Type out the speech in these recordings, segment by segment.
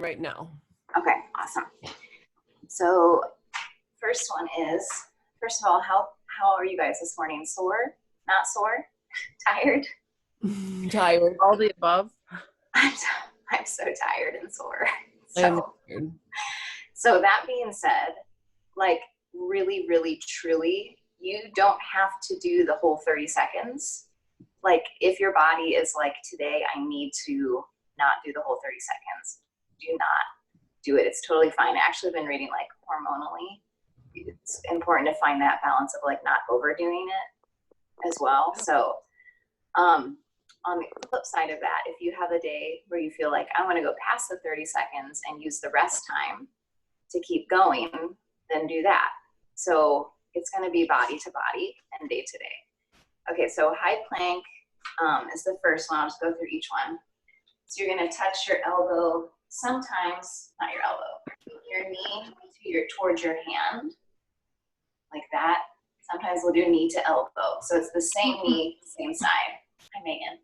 right now. Okay, awesome. So first one is, first of all, how are you guys this morning? Sore? Not sore? Tired? Tired. All the above. I'm so tired and sore. I'm tired. So that being said, like really, really, truly, you don't have to do the whole 30 seconds. Like if your body is like, today I need to not do the whole 30 seconds, do not do it. It's totally fine. I actually been reading like hormonally, it's important to find that balance of like not overdoing it as well. So on the flip side of that, if you have a day where you feel like I want to go past the 30 seconds and use the rest time to keep going, then do that. So it's going to be body to body and day to day. Okay, so high plank is the first one. I'll just go through each one. So you're going to touch your elbow, sometimes not your elbow, your knee towards your hand, like that. Sometimes we'll do knee to elbow. So it's the same knee, same side. Hi, Megan.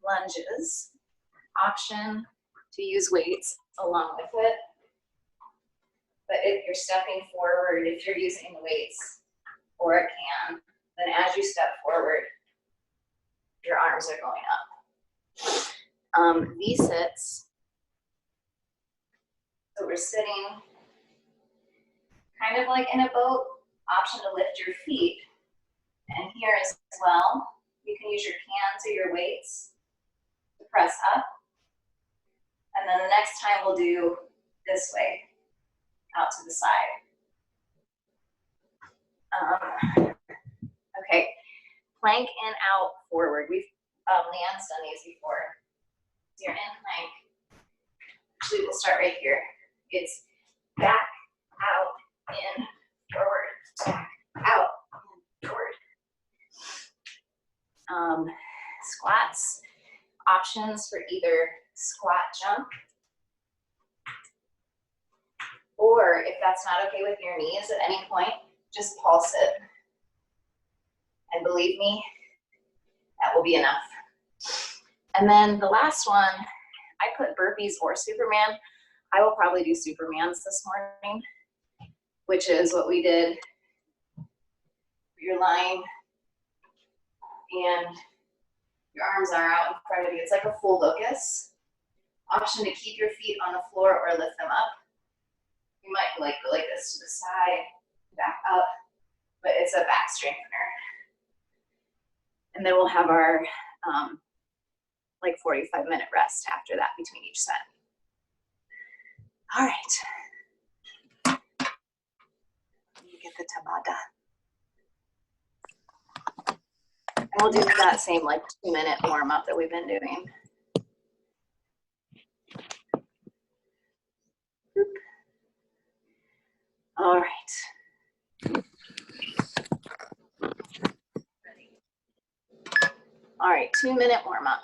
Lunges, option to use weights along with it. But if you're stepping forward, if you're using the weights or a can, then as you step forward, your arms are going up. V-sits. So we're sitting kind of like in a boat, option to lift your feet. And here as well, you can use your cans or your weights to press up. And then the next time we'll do this way, out to the side. Okay, plank in, out, forward. We've, Leanne's done these before. So you're in plank. Actually, we'll start right here. It's back, out, in, forward, back, out, in, forward. Squats, options for either squat jump, or if that's not okay with your knees at any point, just pulse it. And believe me, that will be enough. And then the last one, I put burpees or Superman. I will probably do Supermans this morning, which is what we did. You're lying and your arms are out in front of you. It's like a full locust. Option to keep your feet on the floor or lift them up. You might like go like this to the side, back up, but it's a back strengthener. And then we'll have our like 45-minute rest after that between each set. All right. Let me get the Tabata. And we'll do that same like 2-minute warm up that we've been doing. Oop. All right. All right, 2-minute warm up.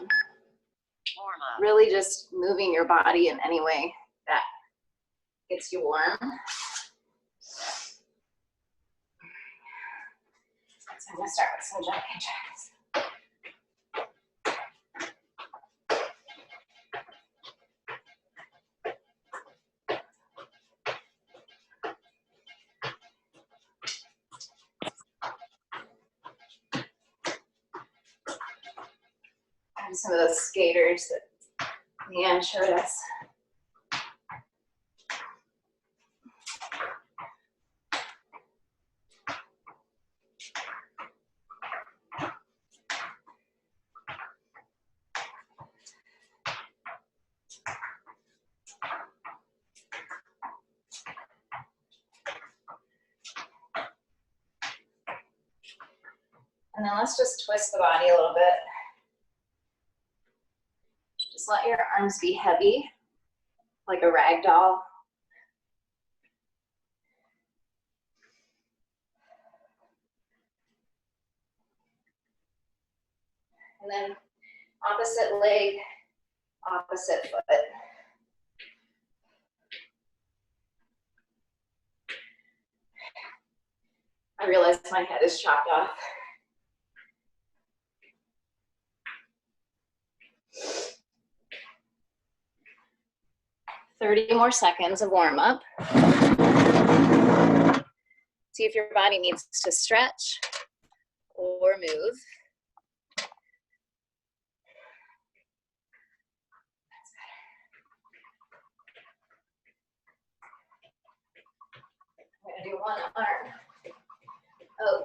Really just moving your body in any way that gets you warm. So I'm gonna start with some jumping jacks. And some of those skaters that Leanne showed us. And then let's just twist the body a little bit. Just let your arms be heavy, like a rag doll. And then opposite leg, opposite foot. I realize my head is chopped off. 30 more seconds of warm up. See if your body needs to stretch or move. I'm gonna do one arm. Oh,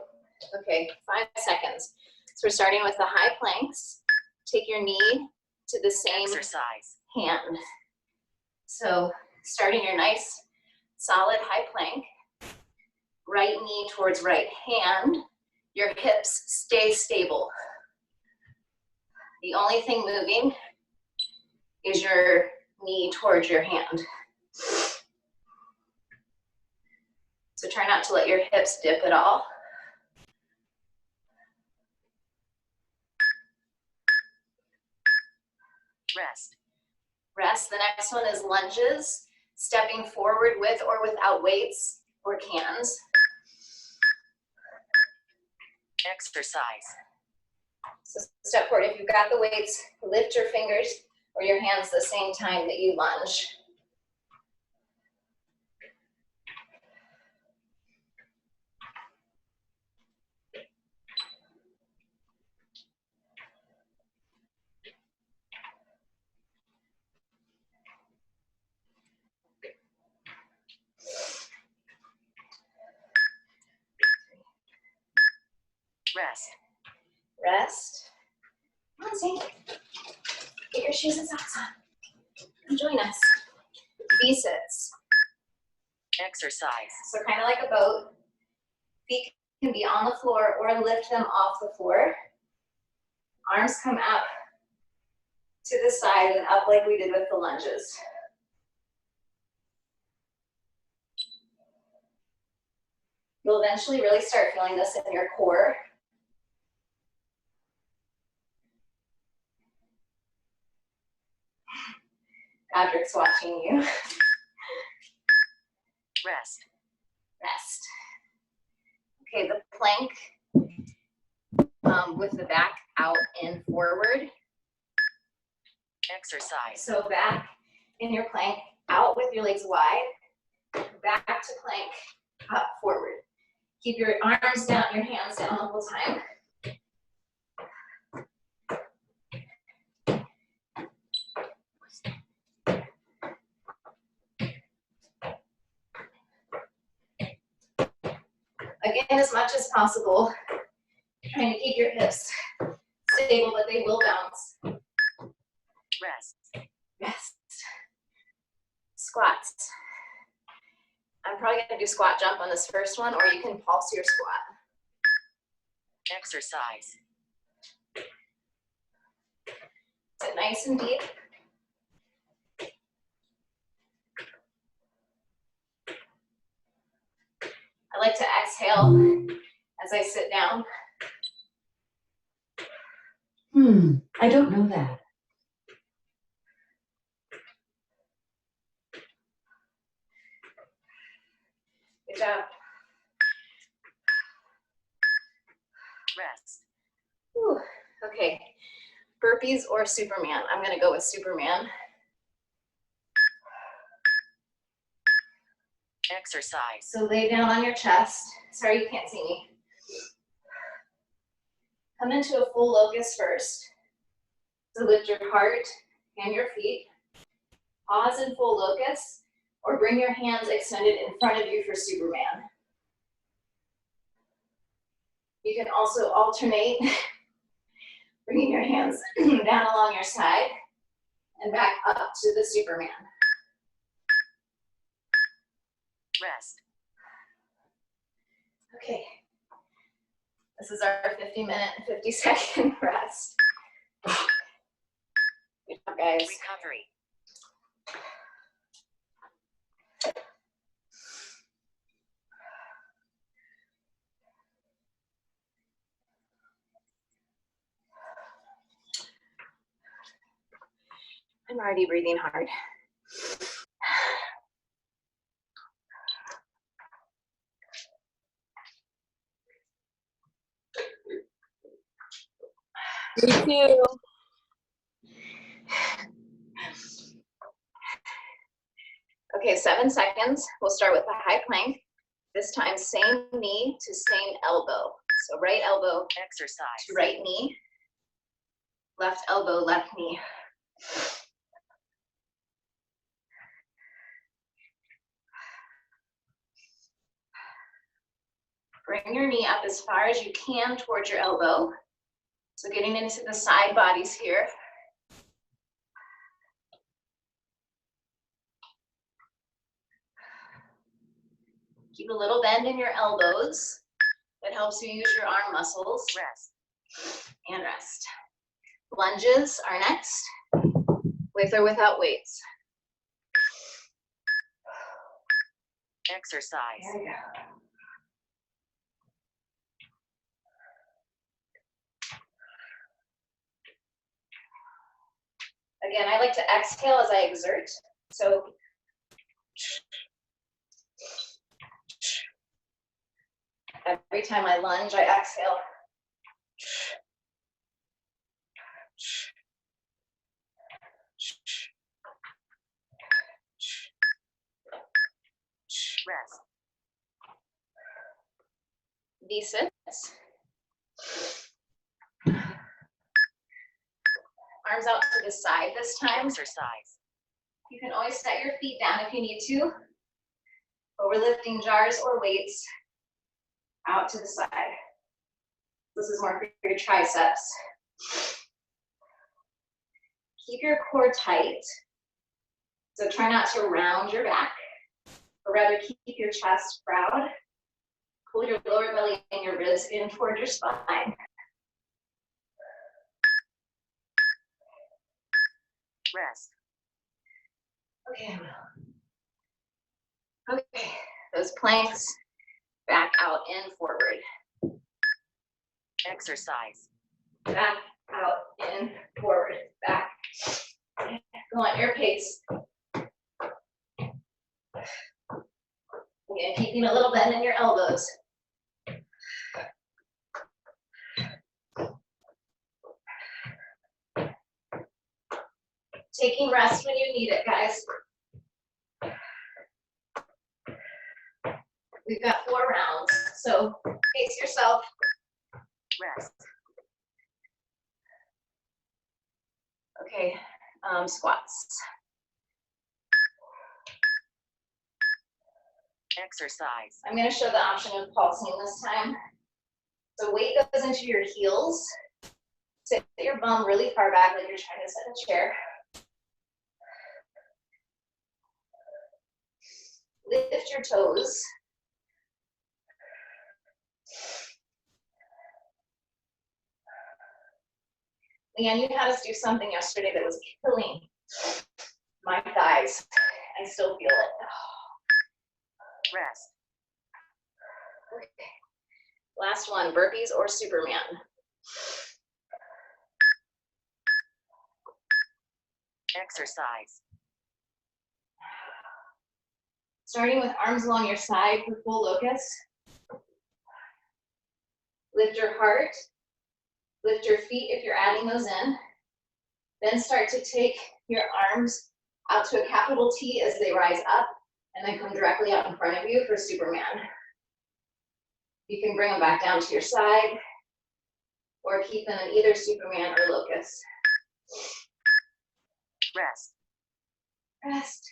okay, 5 seconds. So we're starting with the high planks. Take your knee to the same exercise hand. So starting your nice solid high plank, right knee towards right hand, your hips stay stable. The only thing moving is your knee towards your hand. So try not to let your hips dip at all. Rest. Rest. The next one is lunges, stepping forward with or without weights or cans. Exercise. So step forward. If you've got the weights, lift your fingers or your hands the same time that you lunge. Rest. Rest. Come on, Zane. Get your shoes and socks on. Come join us. V-sits. Exercise. So kind of like a boat. Feet can be on the floor or lift them off the floor. Arms come up to the side and up like we did with the lunges. You'll eventually really start feeling this in your core. Patrick's watching you. Rest. Rest. Okay, the plank with the back out and forward. Exercise. So back in your plank, out with your legs wide, back to plank, up, forward. Keep your arms down, your hands down the whole time. Again, as much as possible, trying to keep your hips stable, but they will bounce. Rest. Rest. Squats. I'm probably gonna do squat jump on this first one, or you can pulse your squat. Exercise. Sit nice and deep. I like to exhale as I sit down. I don't know that. Good job. Rest. Whew. Okay, burpees or Superman? I'm gonna go with Superman. Exercise. So lay down on your chest. Sorry, you can't see me. Come into a full locust first. So lift your heart and your feet. Pause in full locust, or bring your hands extended in front of you for Superman. You can also alternate, bringing your hands down along your side and back up to the Superman. Rest. Okay. This is our 50-minute, 50-second rest. Good job, guys. Recovery. I'm already breathing hard. Me too. Okay, 7 seconds. We'll start with the high plank. This time, same knee to same elbow. So right elbow Exercise. to right knee, left elbow, left knee. Bring your knee up as far as you can towards your elbow. So getting into the side bodies here. Keep a little bend in your elbows. That helps you use your arm muscles. Rest. And rest. Lunges are next, with or without weights. Exercise. There you go. Again, I like to exhale as I exert. So every time I lunge, I exhale. Rest. V-sits. Arms out to the side this time. Exercise. You can always set your feet down if you need to. But we're lifting jars or weights out to the side. This is more for your triceps. Keep your core tight. So try not to round your back, but rather keep your chest proud. Pull your lower belly and your ribs in toward your spine. Rest. Okay. Okay, those planks back out and forward. Exercise. Back, out, in, forward, back. Go on your pace. Again, keeping a little bend in your elbows. Taking rest when you need it, guys. We've got 4 rounds, so pace yourself. Rest. Okay, squats. Exercise. I'm going to show the option of pulsing this time. So weight goes into your heels. Sit your bum really far back like you're trying to sit in a chair. Lift your toes. Leanne, you had us do something yesterday that was killing my thighs. I still feel it. Rest. Okay. Last one, burpees or Superman. Exercise. Starting with arms along your side for full locust. Lift your heart. Lift your feet if you're adding those in. Then start to take your arms out to a capital T as they rise up, and then come directly out in front of you for Superman. You can bring them back down to your side, or keep them in either Superman or locust. Rest. Rest.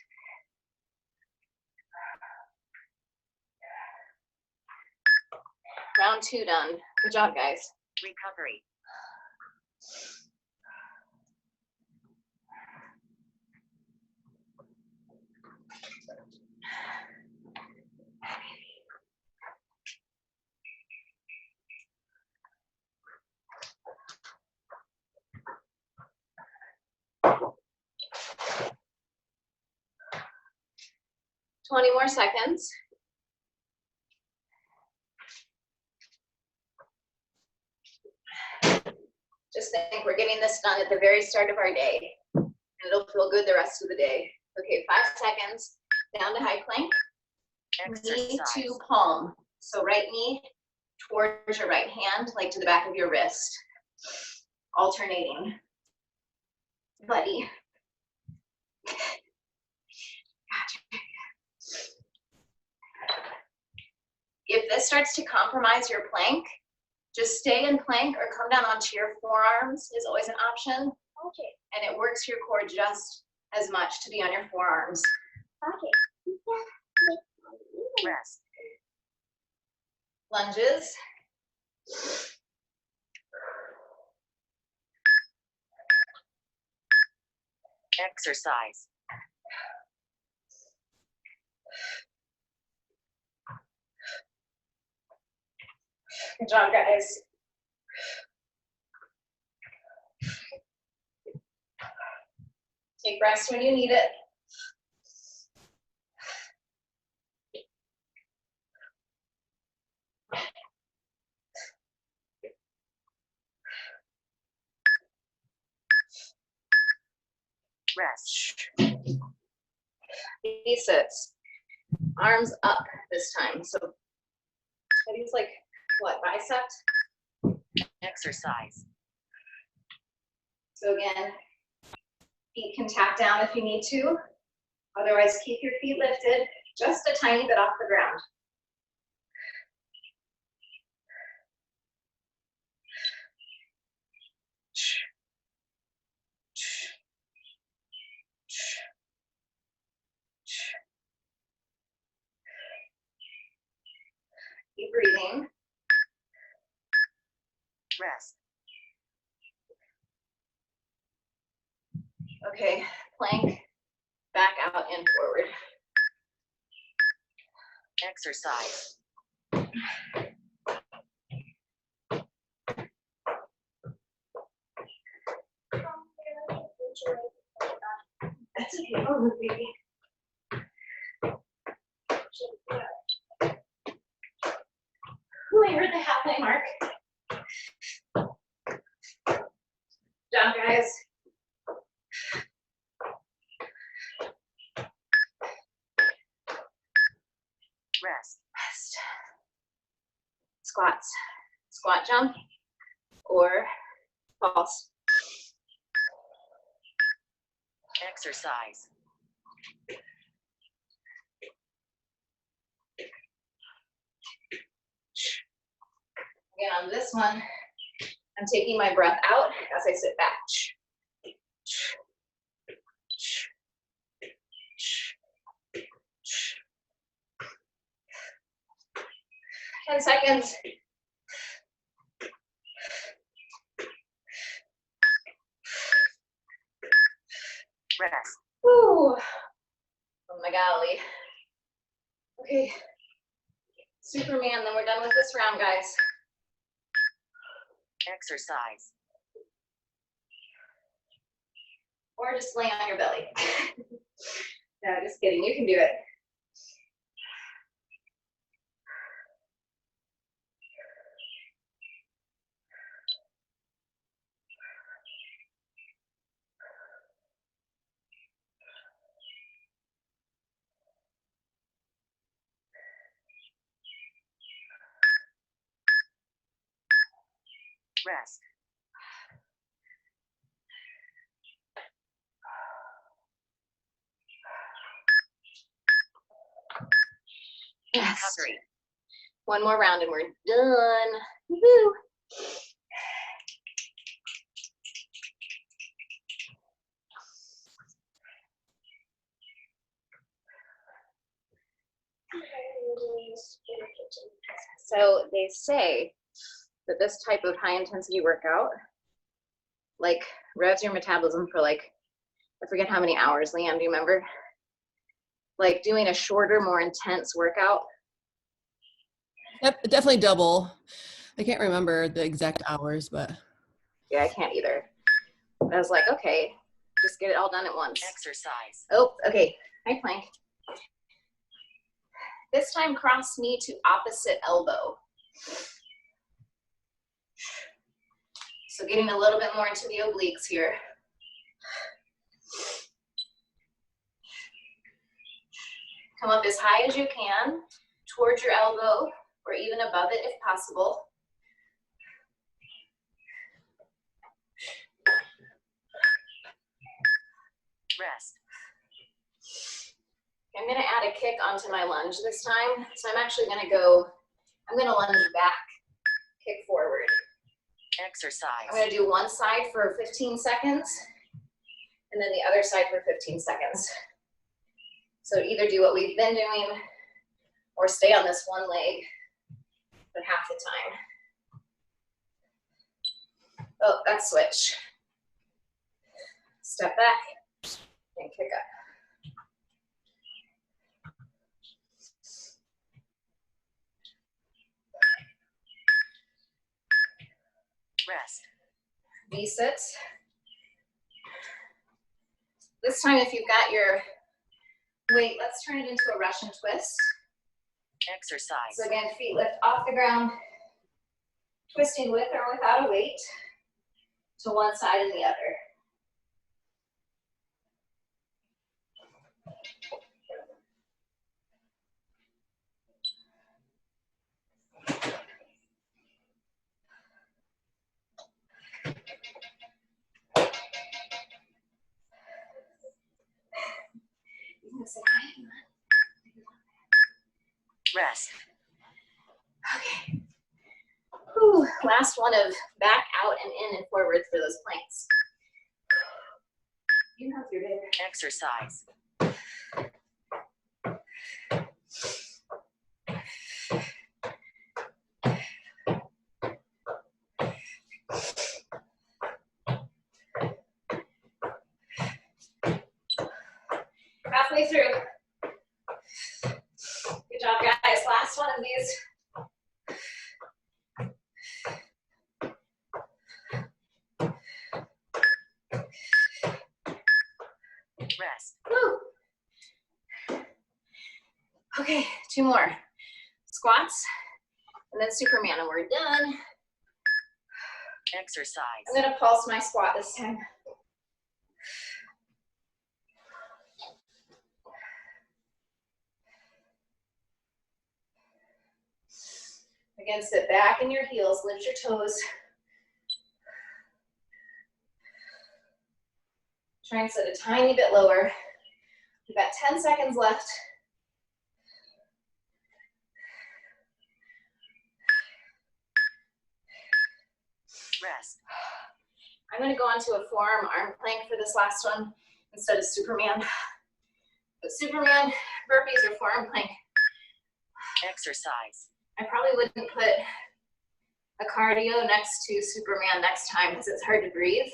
Round 2 done. Good job, guys. Recovery. Twenty more seconds. Just think we're getting this done at the very start of our day, and it'll feel good the rest of the day. Okay, 5 seconds, down to high plank, knee Exercise. to palm. So right knee towards your right hand, like to the back of your wrist. Alternating. Buddy. Gotcha. this starts to compromise your plank, just stay in plank or come down onto your forearms is always an option. Okay. And it works your core just as much to be on your forearms. Okay. Rest. Lunges. Exercise. Good job, guys. Take rest when you need it. Rest. He sits. Arms up this time. So he's like, what, bicep? Exercise. So again, feet can tap down if you need to. Otherwise, keep your feet lifted just a tiny bit off the ground. Keep breathing. Rest. Okay, plank, back out and forward. Exercise. That's okay. Oh, baby. Ooh, I heard the halfway mark. Good job, guys. Rest. Rest. Squats. Squat jump or false. Exercise. Again, on this one, I'm taking my breath out as I sit back. 10 seconds. Rest. Woo. Oh my golly. Okay. Superman, then we're done with this round, guys. Exercise. Or just lay on your belly. No, just kidding. You can do it. Rest. Yes. Recovery. One more round and we're done. Woo. So they say that this type of high intensity workout like revs your metabolism for like, I forget how many hours, Leanne, do you remember? Like doing a shorter, more intense workout. Yep, definitely double. I can't remember the exact hours, but. Yeah, I can't either. But I was like, okay, just get it all done at once. Exercise. Oh, okay, high plank. This time cross knee to opposite elbow. So getting a little bit more into the obliques here. Come up as high as you can towards your elbow or even above it if possible. Rest. I'm gonna add a kick onto my lunge this time. So I'm actually gonna go I'm gonna lunge back, kick forward. Exercise. I'm gonna do one side for 15 seconds and then the other side for 15 seconds. So either do what we've been doing or stay on this one leg for half the time. Oh, that's switch. Step back and kick up. Rest. V-sits. This time, if you've got your weight, let's turn it into a Russian twist. Exercise. So again, feet lift off the ground, twisting with or without a weight to one side and the other. Rest. Okay. Whew. Last one of back, out, and in and forward for those planks. You know you're there. Exercise. Halfway through. Good job, guys. Last one of these. Rest. Woo. Okay, 2 more. Squats, and then Superman, and we're done. Exercise. I'm gonna pulse my squat this time. Again, sit back in your heels, lift your toes. Try and sit a tiny bit lower. We've got 10 seconds left. Rest. I'm gonna go onto a forearm arm plank for this last one instead of Superman. But Superman, burpees, or forearm plank, Exercise. I probably wouldn't put a cardio next to Superman next time because it's hard to breathe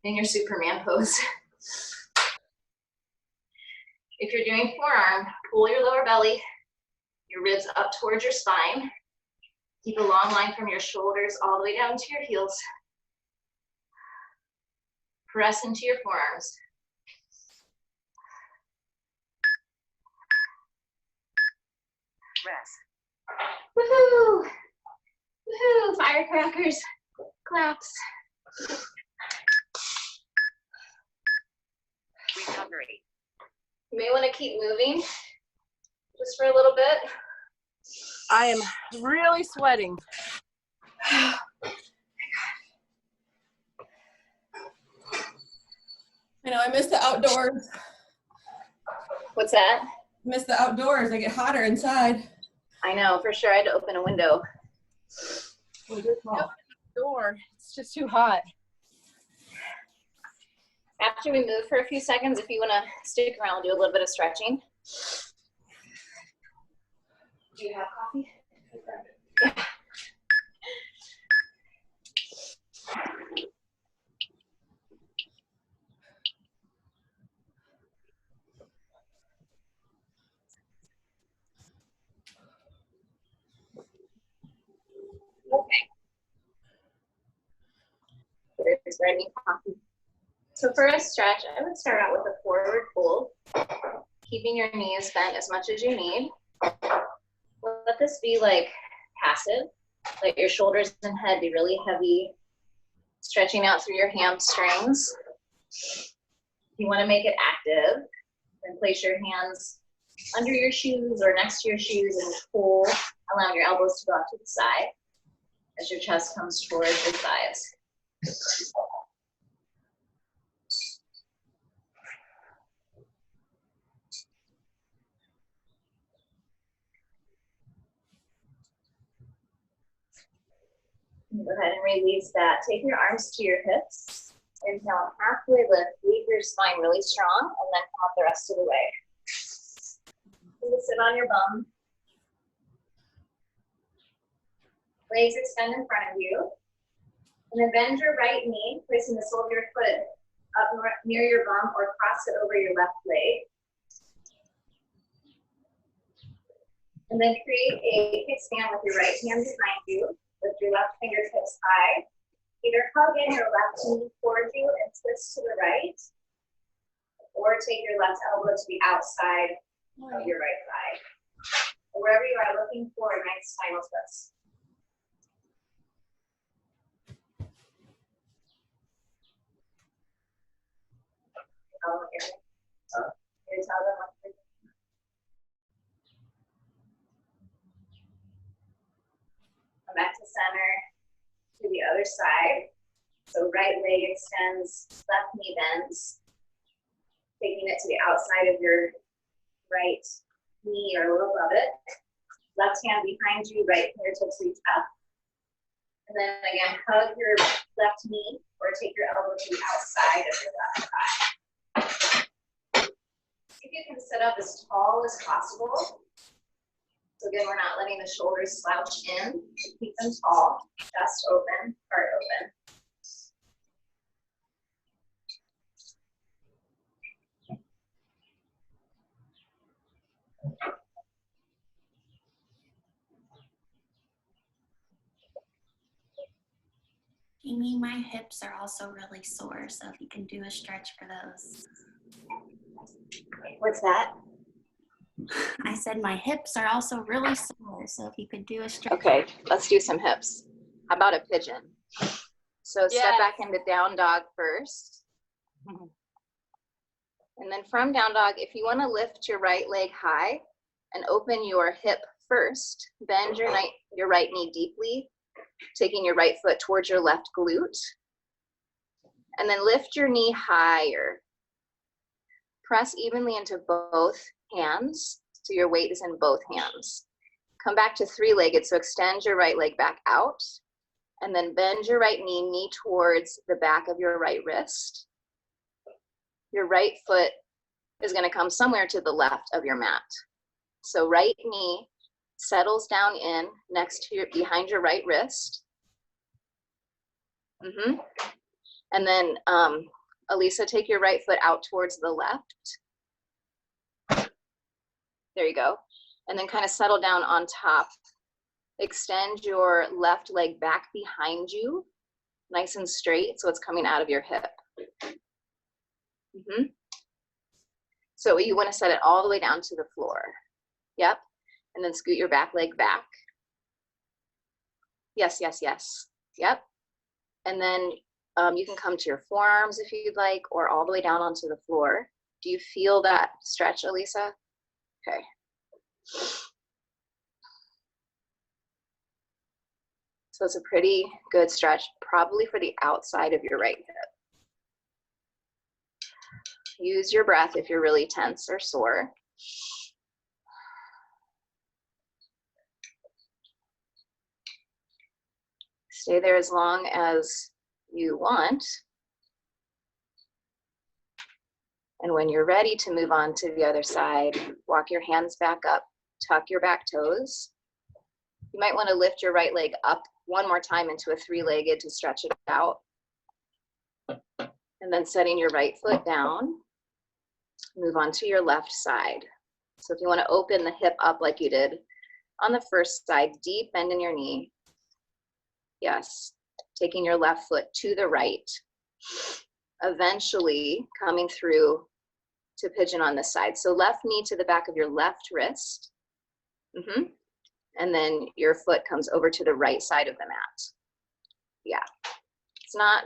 in your Superman pose. If you're doing forearm, pull your lower belly, your ribs up towards your spine. Keep a long line from your shoulders all the way down to your heels. Press into your forearms. Rest. Woohoo! Woohoo! Firecrackers, claps. Recovery. You may want to keep moving just for a little bit. I am really sweating. I know, I miss the outdoors. What's that? Miss the outdoors. I get hotter inside. I know, for sure. I had to open a window. Door. It's just too hot. After we move for a few seconds, if you want to stick around, do a little bit of stretching. Do you have coffee? Yeah. Okay. There's any coffee. So for a stretch, I would start out with a forward fold, keeping your knees bent as much as you need. Let this be like passive. Let your shoulders and head be really heavy, stretching out through your hamstrings. If you want to make it active, then place your hands under your shoes or next to your shoes and pull, allowing your elbows to go out to the side as your chest comes towards your thighs. Go ahead and release that. Take your arms to your hips. Inhale, halfway lift. Leave your spine really strong, and then come up the rest of the way. You sit on your bum. Legs extend in front of you. And then bend your right knee, placing the sole of your foot up near your bum or cross it over your left leg. And then create a kickstand with your right hand behind you, with your left fingertips high. Either hug in your left knee toward you and twist to the right, or take your left elbow to the outside of your right thigh. Wherever you are looking for a nice spinal twist. Come back to center, to the other side. So right leg extends, left knee bends. Taking it to the outside of your right knee or a little above it. Left hand behind you, right fingertips reach up. And then again, hug your left knee or take your elbow to the outside of your left thigh. If you can sit up as tall as possible. So again, we're not letting the shoulders slouch in. Keep them tall, chest open, heart open. Amy, my hips are also really sore, so if you can do a stretch for those. What's that? I said my hips are also really sore, so if you could do a stretch. Okay, let's do some hips. How about a pigeon? So step back into down dog first. And then from down dog, if you want to lift your right leg high and open your hip first, bend your right knee deeply, taking your right foot towards your left glute. And then lift your knee higher. Press evenly into both hands, so your weight is in both hands. Come back to three-legged, so extend your right leg back out, and then bend your right knee towards the back of your right wrist. Your right foot is going to come somewhere to the left of your mat. So right knee settles down in next to behind your right wrist. And then Elisa, take your right foot out towards the left. There you go. And then kind of settle down on top. Extend your left leg back behind you, nice and straight, so it's coming out of your hip. So you want to set it all the way down to the floor. Yep. And then scoot your back leg back. Yes, yes, yes. Yep. And then you can come to your forearms if you'd like, or all the way down onto the floor. Do you feel that stretch, Elisa? Okay. So it's a pretty good stretch, probably for the outside of your right hip. Use your breath if you're really tense or sore. Stay there as long as you want. And when you're ready to move on to the other side, walk your hands back up, tuck your back toes. You might want to lift your right leg up one more time into a three-legged to stretch it out. And then setting your right foot down, move on to your left side. So if you want to open the hip up like you did on the first side, deep bend in your knee. Yes, taking your left foot to the right. Eventually coming through to pigeon on this side. So left knee to the back of your left wrist. And then your foot comes over to the right side of the mat. Yeah, it's not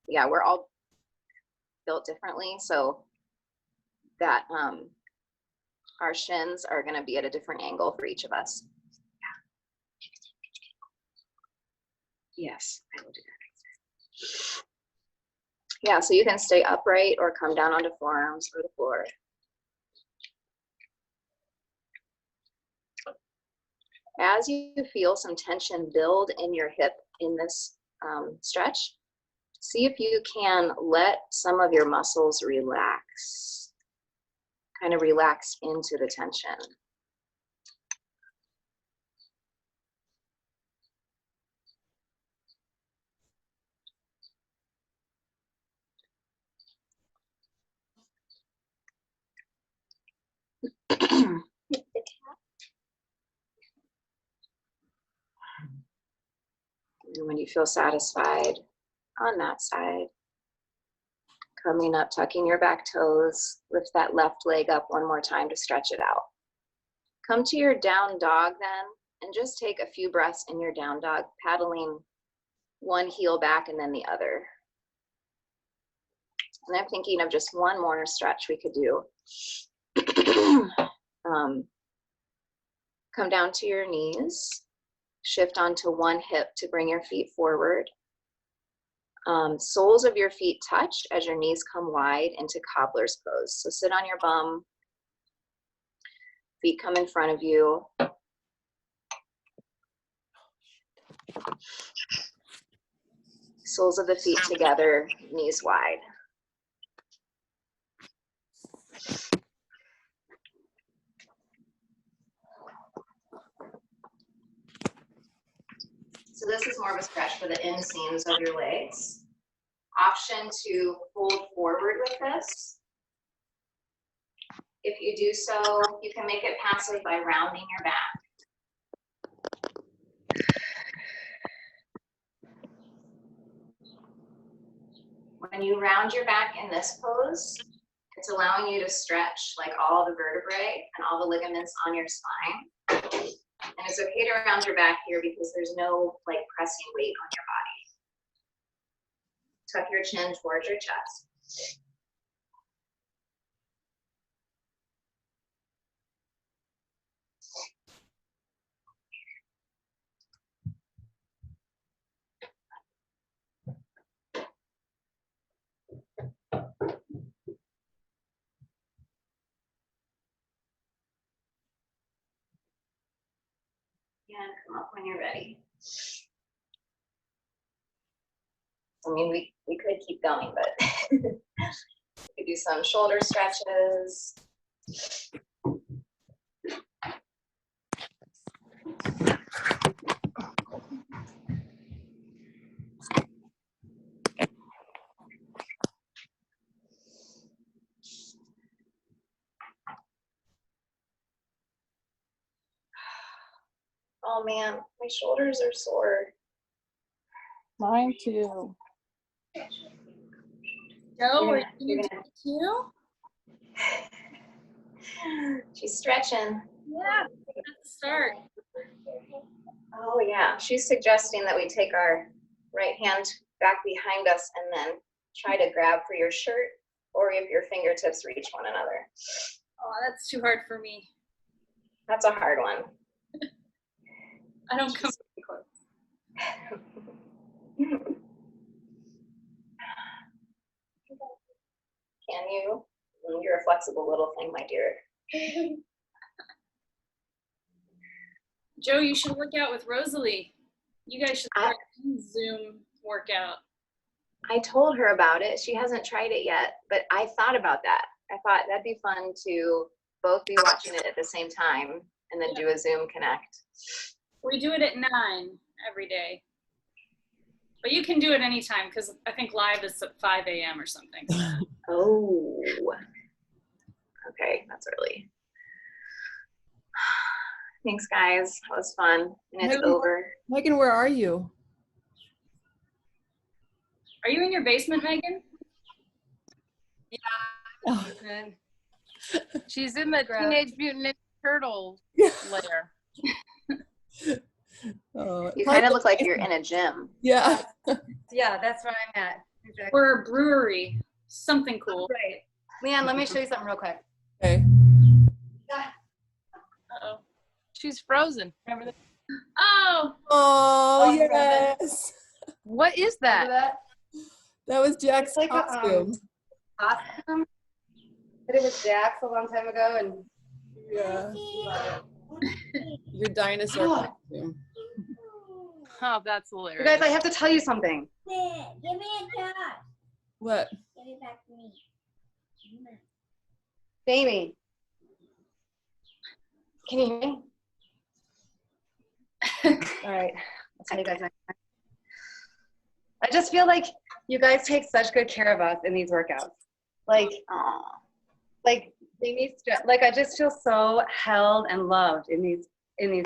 yeah, we're all built differently. So that our shins are gonna be at a different angle for each of us. Yeah. Yes, I will do that. Yeah, so you can stay upright or come down onto forearms or the floor. As you feel some tension build in your hip in this stretch, see if you can let some of your muscles relax, kind of relax into the tension. And when you feel satisfied on that side, coming up, tucking your back toes, lift that left leg up one more time to stretch it out. Come to your down dog then, and just take a few breaths in your down dog, paddling one heel back and then the other. And I'm thinking of just one more stretch we could do. Come down to your knees, shift onto one hip to bring your feet forward. Soles of your feet touch as your knees come wide into cobbler's pose. So sit on your bum, feet come in front of you. Soles of the feet together, knees wide. So this is more of a stretch for the inseams of your legs. Option to fold forward with this. If you do so, you can make it passive by rounding your back. When you round your back in this pose, it's allowing you to stretch like all the vertebrae and all the ligaments on your spine. And it's okay to round your back here because there's no like pressing weight on your body. Tuck your chin towards your chest. And come up when you're ready. I mean, we could keep going, but we could do some shoulder stretches. Oh man, my shoulders are sore. Mine too. Joe, You're are gonna- you you're doing it too? She's stretching. Yeah, let's start. Oh yeah, she's suggesting that we take our right hand back behind us and then try to grab for your shirt, or if your fingertips reach one another. Oh, that's too hard for me. That's a hard one. I don't come very close. Can you? You're a flexible little thing, my dear. Joe, you should work out with Rosalie. You guys should start a Zoom workout. I told her about it. She hasn't tried it yet, but I thought about that. I thought that'd be fun to both be watching it at the same time and then do a Zoom connect. We do it at 9 every day. But you can do it anytime because I think live is at 5 a.m. or something. Oh. Okay, that's early. Thanks, guys. That was fun. And it's over. Megan, where are you? Are you in your basement, Megan? Oh. She's in the Teenage Mutant Ninja Turtle lair. Oh, You kind of look like you're in a gym. yeah. Yeah, that's where I'm at. Exactly. Or a brewery. Something cool. Right. Leanne, let me show you something real quick. Okay. Uh-oh. She's frozen. Remember that? Oh, Oh, you yes. What is Remember that? that? That was Jack's It's like a, costume. Costume. But it was Jack's a long time ago, and Yeah. Your dinosaur costume. Oh, that's You hilarious. guys, I have to tell you something. Give me a dot. What? Give it back to me. Jamie. Can you hear me? All right. I'll tell you guys next time. I just feel like you guys take such good care of us in these workouts. Like Jamie, like I just feel so held and loved in these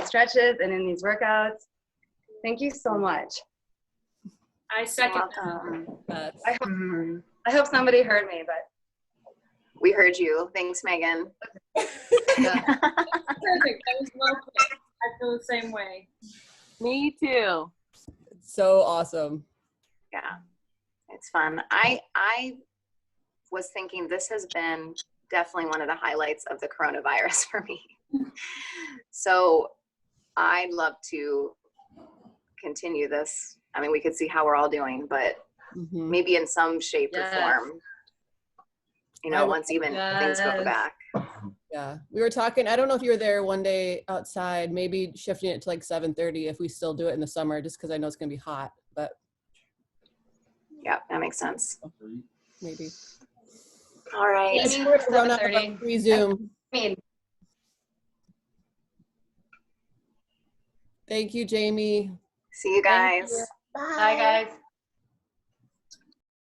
stretches and in these workouts. Thank you so much. I second. Welcome. That's, I hope somebody heard me, but We heard you. Thanks, Megan. Perfect. That was well put. I feel the same way. Me too. so awesome. Yeah, it's fun. I was thinking this has been definitely one of the highlights of the coronavirus for me. So I'd love to continue this. I mean, we could see how we're all doing, but Mhm. maybe in some shape or Yes. form, you know, once even things go Yes. back. Yeah, we were talking, I don't know if you were there one day outside, maybe shifting it to like 7:30 if we still do it in the summer, just because I know it's gonna be hot, but Yeah, that makes sense. maybe. All right. I think we're gonna run out of 7:30. free Zoom. I mean, Thank you, Jamie. See you Thank guys. bye guys.